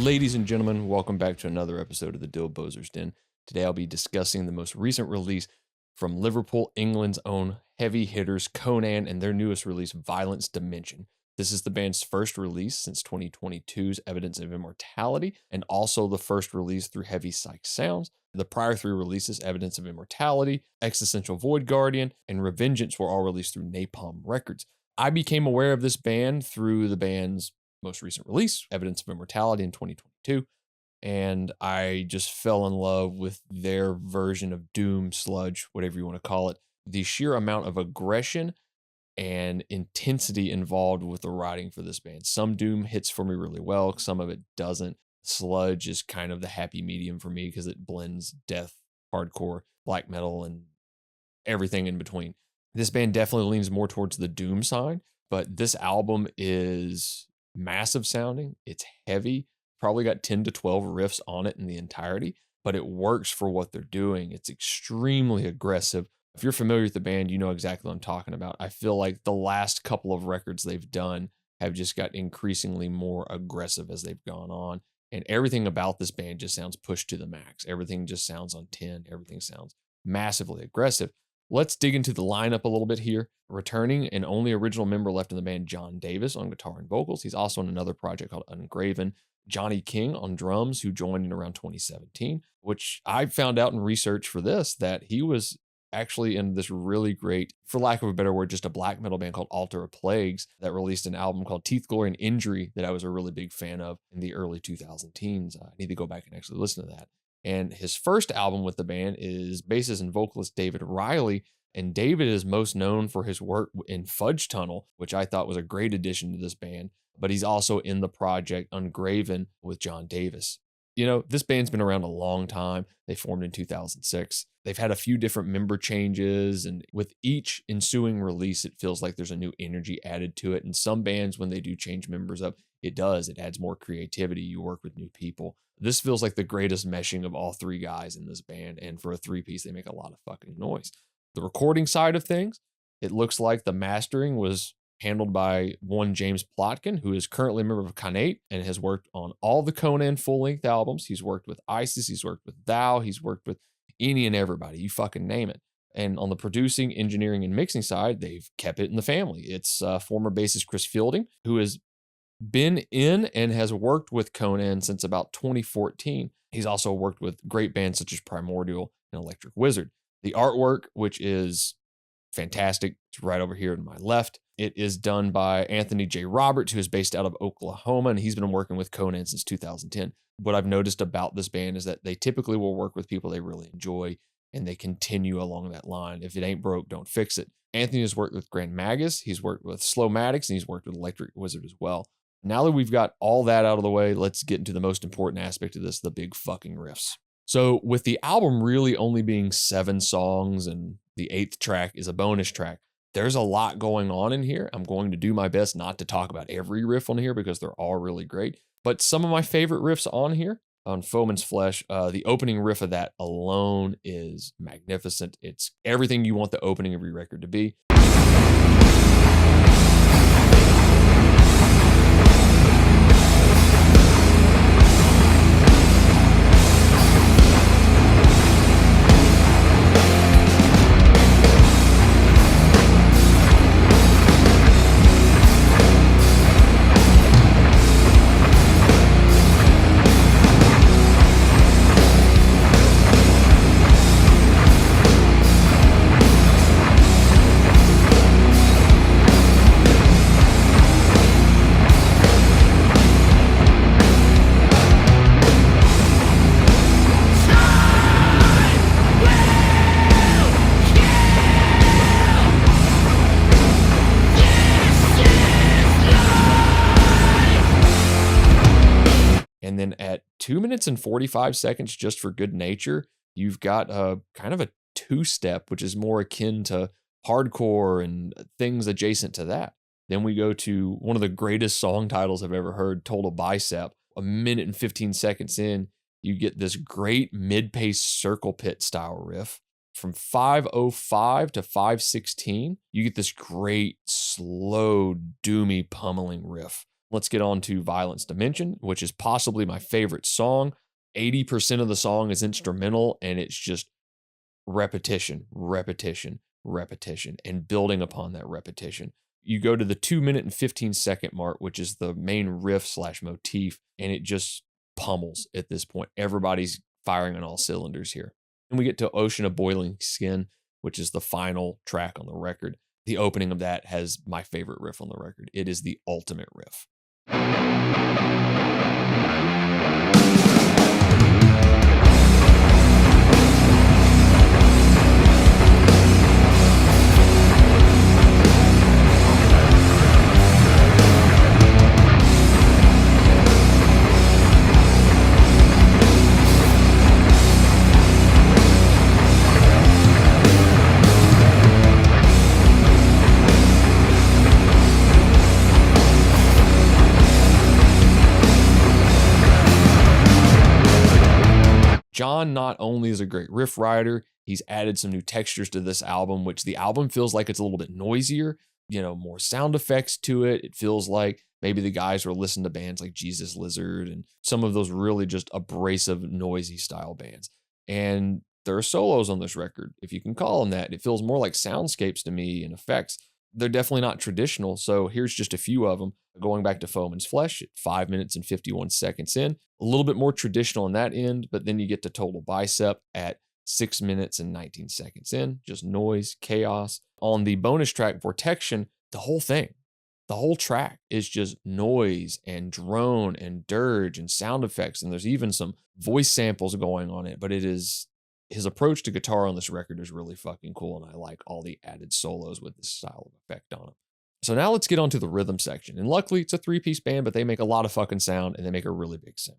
Ladies and gentlemen, welcome back to another episode of the Dylbozer's Den. Today I'll be discussing the most recent release from Liverpool, England's own heavy hitters Conan and their newest release, Violence Dimension. This is the band's first release since 2022's Evidence of Immortality, and also the first release through Heavy Psych Sounds. The prior three releases, Evidence of Immortality, Existential Void Guardian, and Revengeance, were all released through Napalm Records. I became aware of this band through the band's most recent release, Evidence of Immortality, in 2022, and I just fell in love with their version of doom, sludge, whatever you want to call it. The sheer amount of aggression and intensity involved with the writing for this band. Some doom hits for me really well, some of it doesn't. Sludge is kind of the happy medium for me because it blends death, hardcore, black metal, and everything in between. This band definitely leans more towards the doom side, but this album is massive sounding. It's heavy, probably got 10 to 12 riffs on it in the entirety, but it works for what they're doing. It's extremely aggressive. If you're familiar with the band, you know exactly what I'm talking about. I feel like the last couple of records they've done have just got increasingly more aggressive as they've gone on. And everything about this band just sounds pushed to the max. Everything just sounds on 10. Everything sounds massively aggressive. Let's dig into the lineup a little bit here. Returning and only original member left in the band, John Davis on guitar and vocals. He's also in another project called Ungraven. Johnny King on drums, who joined in around 2017, which I found out in research for this, that he was actually in this really great, for lack of a better word, just a black metal band called Altar of Plagues that released an album called Teeth, Glory, and Injury that I was a really big fan of in the early 2000 teens. I need to go back and actually listen to that. And his first album with the band is bassist and vocalist David Ryley. And David is most known for his work in Fudge Tunnel, which I thought was a great addition to this band. But he's also in the project Ungraven with John Davis. You know, this band's been around a long time. They formed in 2006. They've had a few different member changes, and with each ensuing release, it feels like there's a new energy added to it. And some bands, when they do change members up, it does. It adds more creativity. You work with new people. This feels like the greatest meshing of all three guys in this band, and for a three-piece, they make a lot of fucking noise. The recording side of things, it looks like the mastering was handled by one James Plotkin, who is currently a member of Conan and has worked on all the Conan full-length albums. He's worked with Isis, he's worked with Thou, he's worked with any and everybody, you fucking name it. And on the producing, engineering, and mixing side, they've kept it in the family. It's former bassist Chris Fielding, who has been in and has worked with Conan since about 2014. He's also worked with great bands such as Primordial and Electric Wizard. The artwork, which is fantastic, it's right over here to my left. It is done by Anthony J. Roberts, who is based out of Oklahoma, and he's been working with Conan since 2010. What I've noticed about this band is that they typically will work with people they really enjoy, and they continue along that line. If it ain't broke, don't fix it. Anthony has worked with Grand Magus, he's worked with Slowmatics, and he's worked with Electric Wizard as well. Now that we've got all that out of the way, let's get into the most important aspect of this, the big fucking riffs. So with the album really only being 7 songs and the 8th track is a bonus track, there's a lot going on in here. I'm going to do my best not to talk about every riff on here because they're all really great. But some of my favorite riffs on here, on Foeman's Flesh, the opening riff of that alone is magnificent. It's everything you want the opening of your record to be. And then at 2 minutes and 45 seconds, just for good nature, you've got a kind of a 2-step, which is more akin to hardcore and things adjacent to that. Then we go to one of the greatest song titles I've ever heard, Total Bicep. A minute and 15 seconds in, you get this great mid-pace circle pit style riff. From 5:05 to 5:16, you get this great, slow, doomy, pummeling riff. Let's get on to Violence Dimension, which is possibly my favorite song. 80% of the song is instrumental, and it's just repetition, repetition, repetition, and building upon that repetition. You go to the 2 minute and 15-second mark, which is the main riff slash motif, and it just pummels at this point. Everybody's firing on all cylinders here. And we get to Ocean of Boiling Skin, which is the final track on the record. The opening of that has my favorite riff on the record. It is the ultimate riff. John not only is a great riff writer, he's added some new textures to this album, which the album feels like it's a little bit noisier, more sound effects to it. It feels like maybe the guys were listening to bands like Jesus Lizard and some of those really just abrasive, noisy style bands. And there are solos on this record, if you can call them that. It feels more like soundscapes to me and effects. They're definitely not traditional, so here's just a few of them. Going back to Foeman's Flesh at 5 minutes and 51 seconds in. A little bit more traditional on that end, but then you get to Total Bicep at 6 minutes and 19 seconds in. Just noise, chaos. On the bonus track, Vortection, the whole thing, the whole track is just noise and drone and dirge and sound effects, and there's even some voice samples going on it, but it is... his approach to guitar on this record is really fucking cool, and I like all the added solos with this style of effect on them. So now let's get on to the rhythm section. And luckily, it's a 3-piece band, but they make a lot of fucking sound, and they make a really big sound.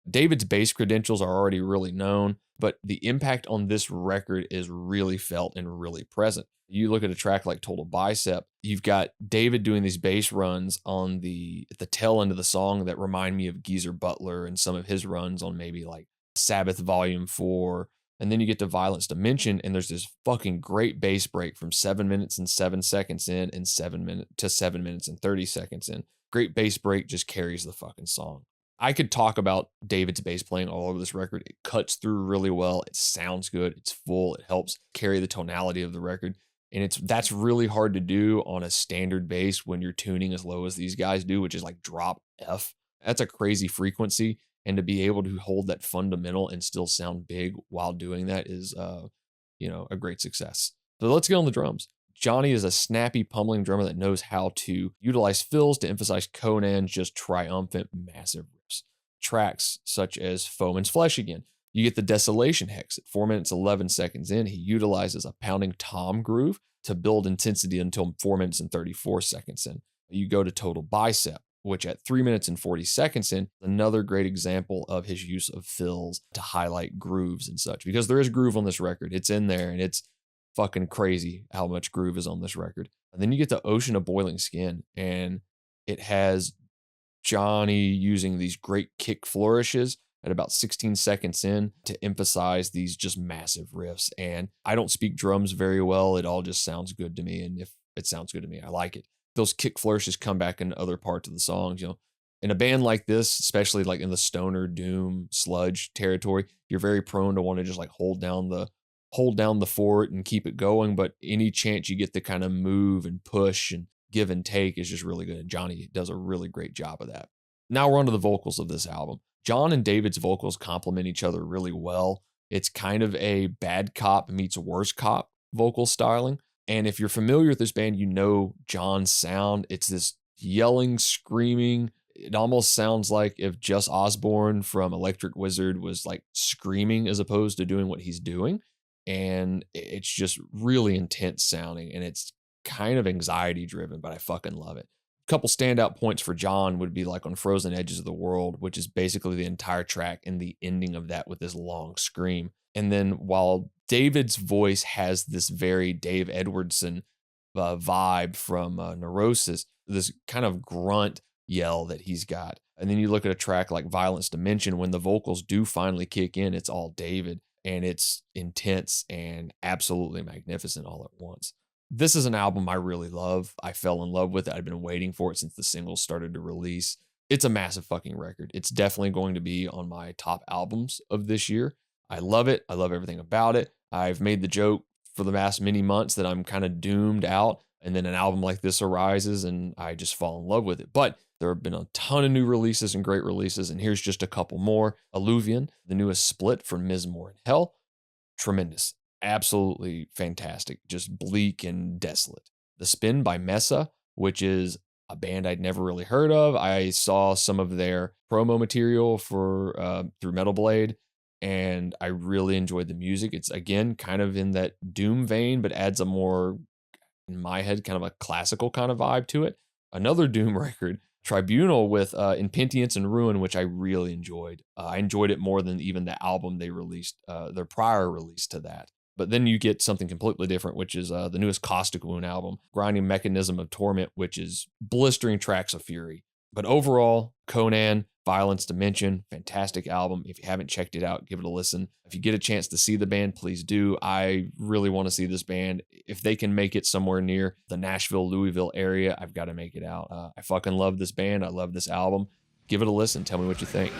David's bass credentials are already really known, but the impact on this record is really felt and really present. You look at a track like Total Bicep, you've got David doing these bass runs at the tail end of the song that remind me of Geezer Butler and some of his runs on maybe like Sabbath Volume 4. And then you get to Violence Dimension, and there's this fucking great bass break from 7 minutes and 7 seconds in and 7 minutes and 30 seconds in. Great bass break just carries the fucking song. I could talk about David's bass playing all over this record. It cuts through really well. It sounds good. It's full. It helps carry the tonality of the record. And that's really hard to do on a standard bass when you're tuning as low as these guys do, which is like drop F. That's a crazy frequency. And to be able to hold that fundamental and still sound big while doing that is, a great success. So let's get on the drums. Johnny is a snappy, pummeling drummer that knows how to utilize fills to emphasize Conan's just triumphant, massive riffs. Tracks such as Foeman's Flesh again. You get the Desolation Hex at 4 minutes, 11 seconds in. He utilizes a pounding tom groove to build intensity until 4 minutes and 34 seconds in. You go to Total Bicep, which at 3 minutes and 40 seconds in, another great example of his use of fills to highlight grooves and such, because there is groove on this record. It's in there, and it's fucking crazy how much groove is on this record. And then you get the Ocean of Boiling Skin, and it has Johnny using these great kick flourishes at about 16 seconds in to emphasize these just massive riffs. And I don't speak drums very well. It all just sounds good to me. And if it sounds good to me, I like it. Those kick flourishes come back in other parts of the songs. In a band like this, especially like in the stoner, doom, sludge territory, you're very prone to want to just like hold down the fort and keep it going. But any chance you get to kind of move and push and give and take is just really good. And Johnny does a really great job of that. Now we're on to the vocals of this album. John and David's vocals complement each other really well. It's kind of a bad cop meets worse cop vocal styling. And if you're familiar with this band, you know John's sound. It's this yelling, screaming. It almost sounds like if Just Osborne from Electric Wizard was like screaming as opposed to doing what he's doing. And it's just really intense sounding, and it's kind of anxiety driven, but I fucking love it. A couple standout points for John would be like on Frozen Edges of the World, which is basically the entire track and the ending of that with this long scream. And then while David's voice has this very Dave Edwardson vibe from Neurosis, this kind of grunt yell that he's got. And then you look at a track like Violence Dimension, when the vocals do finally kick in, it's all David, and it's intense and absolutely magnificent all at once. This is an album I really love. I fell in love with it. I've been waiting for it since the singles started to release. It's a massive fucking record. It's definitely going to be on my top albums of this year. I love it. I love everything about it. I've made the joke for the past many months that I'm kind of doomed out, and then an album like this arises and I just fall in love with it. But there have been a ton of new releases and great releases, and here's just a couple more. Alluvion, the newest split from Ms. More in Hell. Tremendous. Absolutely fantastic. Just bleak and desolate. The Spin by Mesa, which is a band I'd never really heard of. I saw some of their promo material for through Metal Blade, and I really enjoyed the music. It's again kind of in that doom vein, but adds a more, in my head, kind of a classical kind of vibe to it. Another doom record, Tribunal with Impentience and Ruin, which I really enjoyed. I enjoyed it more than even the album they released, their prior release to that. But then you get something completely different, which is the newest Caustic Wound album, Grinding Mechanism of Torment, which is blistering tracks of fury. But overall, Conan, Violence Dimension, fantastic album. If you haven't checked it out, give it a listen. If you get a chance to see the band, please do. I really want to see this band. If they can make it somewhere near the Nashville, Louisville area, I've got to make it out. I fucking love this band. I love this album. Give it a listen. Tell me what you think.